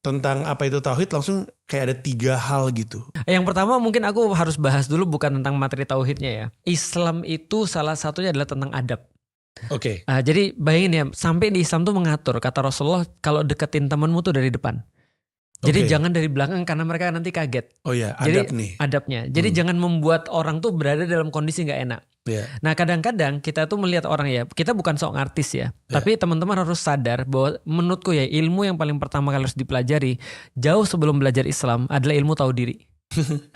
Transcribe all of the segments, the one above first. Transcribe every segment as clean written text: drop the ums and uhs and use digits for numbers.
tentang apa itu tauhid langsung kayak ada 3 hal gitu. Yang pertama mungkin aku harus bahas dulu bukan tentang materi tauhidnya ya. Islam itu salah satunya adalah tentang adab. Oke. Jadi bayangin ya, sampai di Islam tuh mengatur, kata Rasulullah, kalau deketin temenmu tuh dari depan. Jadi jangan dari belakang karena mereka nanti kaget. Oh ya, Jadi, adab nih. Adabnya. Jadi jangan membuat orang tuh berada dalam kondisi gak enak. Yeah. Nah kadang-kadang kita tuh melihat orang ya, kita bukan sok artis ya. Tapi teman-teman harus sadar bahwa menurutku ya ilmu yang paling pertama kali harus dipelajari jauh sebelum belajar Islam adalah ilmu tahu diri.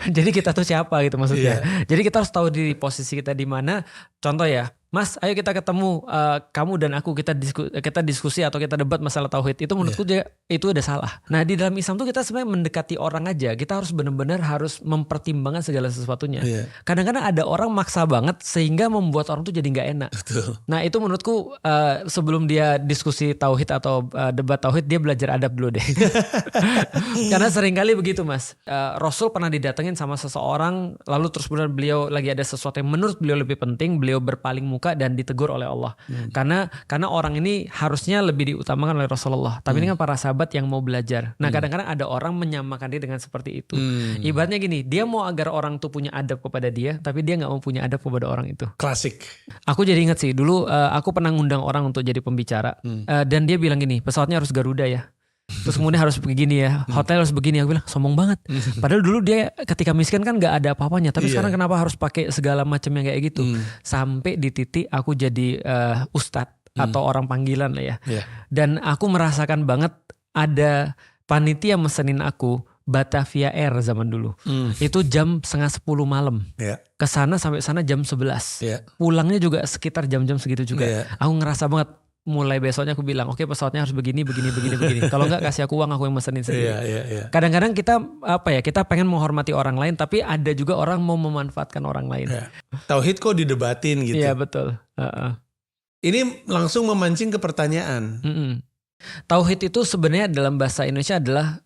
Jadi kita tuh siapa gitu maksudnya. Jadi kita harus tahu diri posisi kita di mana. Contoh ya, Mas, ayo kita ketemu, kamu dan aku kita diskusi atau kita debat masalah tauhid. Itu menurutku itu udah salah. Nah di dalam Islam tuh kita sebenarnya mendekati orang aja. Kita harus benar-benar harus mempertimbangkan segala sesuatunya. Kadang-kadang ada orang maksa banget sehingga membuat orang tuh jadi nggak enak. Betul. Nah itu menurutku sebelum dia diskusi tauhid atau debat tauhid, dia belajar adab dulu deh. Karena seringkali begitu Mas. Rasul pernah didatengin sama seseorang, lalu terus benar beliau lagi ada sesuatu yang menurut beliau lebih penting, beliau berpaling muka dan ditegur oleh Allah. Karena orang ini harusnya lebih diutamakan oleh Rasulullah. Tapi ini kan para sahabat yang mau belajar. Nah kadang-kadang ada orang menyamakan dia dengan seperti itu. Ibaratnya gini, dia mau agar orang tuh punya adab kepada dia, tapi dia gak mau punya adab kepada orang itu. Klasik. Aku jadi ingat sih, dulu aku pernah ngundang orang untuk jadi pembicara. Dan dia bilang gini, pesawatnya harus Garuda ya. Terus kemudian harus begini ya, hotel harus begini. Aku bilang sombong banget. Padahal dulu dia ketika miskin kan gak ada apa-apanya. Tapi sekarang kenapa harus pakai segala macam yang kayak gitu. Sampai di titik aku jadi ustadz atau orang panggilan lah ya. Dan aku merasakan banget ada panitia mesenin aku Batavia Air zaman dulu. Itu jam 9:30 malam. Kesana sampai sana jam 11. Pulangnya juga sekitar jam-jam segitu juga. Aku ngerasa banget. Mulai besoknya aku bilang, oke, pesawatnya harus begini. Kalau enggak kasih aku uang, aku yang mesenin sendiri. Kadang-kadang kita kita pengen menghormati orang lain, tapi ada juga orang mau memanfaatkan orang lain. Tauhid kok didebatin gitu. Iya betul. Ini langsung memancing ke pertanyaan. Tauhid itu sebenarnya dalam bahasa Indonesia adalah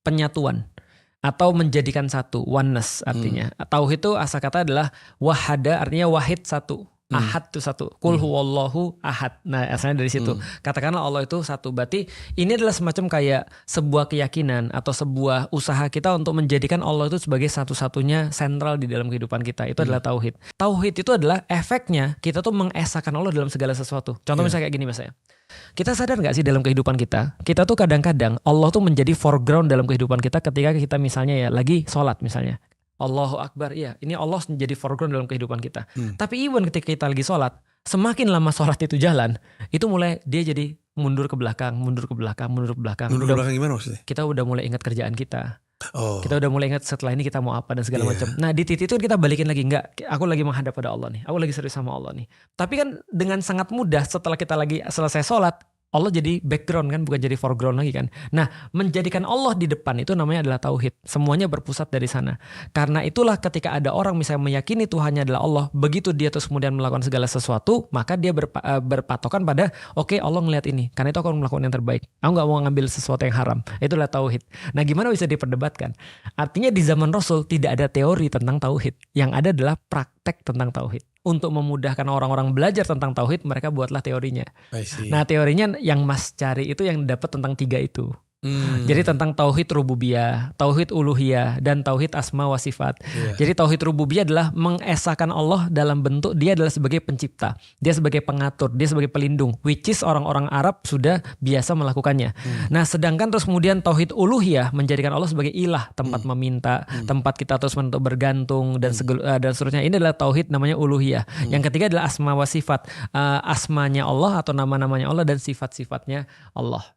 penyatuan atau menjadikan satu, oneness artinya. Tauhid itu asal kata adalah wahada, artinya wahid satu. Ahad itu satu. Qul huwallahu ahad. Nah asalnya dari situ. Katakanlah Allah itu satu. Berarti ini adalah semacam kayak sebuah keyakinan atau sebuah usaha kita untuk menjadikan Allah itu sebagai satu-satunya sentral di dalam kehidupan kita. Itu adalah tauhid. Tauhid itu adalah efeknya kita tuh mengesahkan Allah dalam segala sesuatu. Contoh misalnya kayak gini mas ya. Kita sadar gak sih dalam kehidupan kita tuh kadang-kadang Allah tuh menjadi foreground dalam kehidupan kita ketika kita misalnya ya lagi sholat misalnya. Allahu Akbar, iya ini Allah menjadi foreground dalam kehidupan kita. Tapi even ketika kita lagi sholat, semakin lama sholat itu jalan, itu mulai dia jadi mundur ke belakang. Mundur ke belakang gimana maksudnya? Kita udah mulai ingat kerjaan kita. Kita udah mulai ingat setelah ini kita mau apa dan segala macam. Nah di titik itu kita balikin lagi, enggak, aku lagi menghadap pada Allah nih, aku lagi serius sama Allah nih. Tapi kan dengan sangat mudah setelah kita lagi selesai sholat, Allah jadi background kan, bukan jadi foreground lagi kan. Nah menjadikan Allah di depan itu namanya adalah tauhid. Semuanya berpusat dari sana. Karena itulah ketika ada orang misalnya meyakini Tuhannya adalah Allah, begitu dia terus kemudian melakukan segala sesuatu, maka dia berpatokan pada oke, Allah ngelihat ini, karena itu aku melakukan yang terbaik. Aku gak mau ngambil sesuatu yang haram. Itulah tauhid. Nah gimana bisa diperdebatkan? Artinya di zaman Rasul tidak ada teori tentang tauhid. Yang ada adalah praktek tentang tauhid. Untuk memudahkan orang-orang belajar tentang tauhid, mereka buatlah teorinya. Nah teorinya yang Mas cari itu yang dapat tentang 3 itu. Jadi tentang tauhid rububiyah, tauhid uluhiyah, dan tauhid asma wa sifat. Jadi tauhid rububiyah adalah mengesahkan Allah dalam bentuk dia adalah sebagai pencipta, dia sebagai pengatur, dia sebagai pelindung, which is orang-orang Arab sudah biasa melakukannya. Nah sedangkan terus kemudian tauhid uluhiyah menjadikan Allah sebagai ilah, tempat meminta, tempat kita terus untuk bergantung dan seterusnya. Ini adalah tauhid namanya uluhiyah. Yang ketiga adalah asma wa sifat, asmanya Allah atau nama-namanya Allah dan sifat-sifatnya Allah.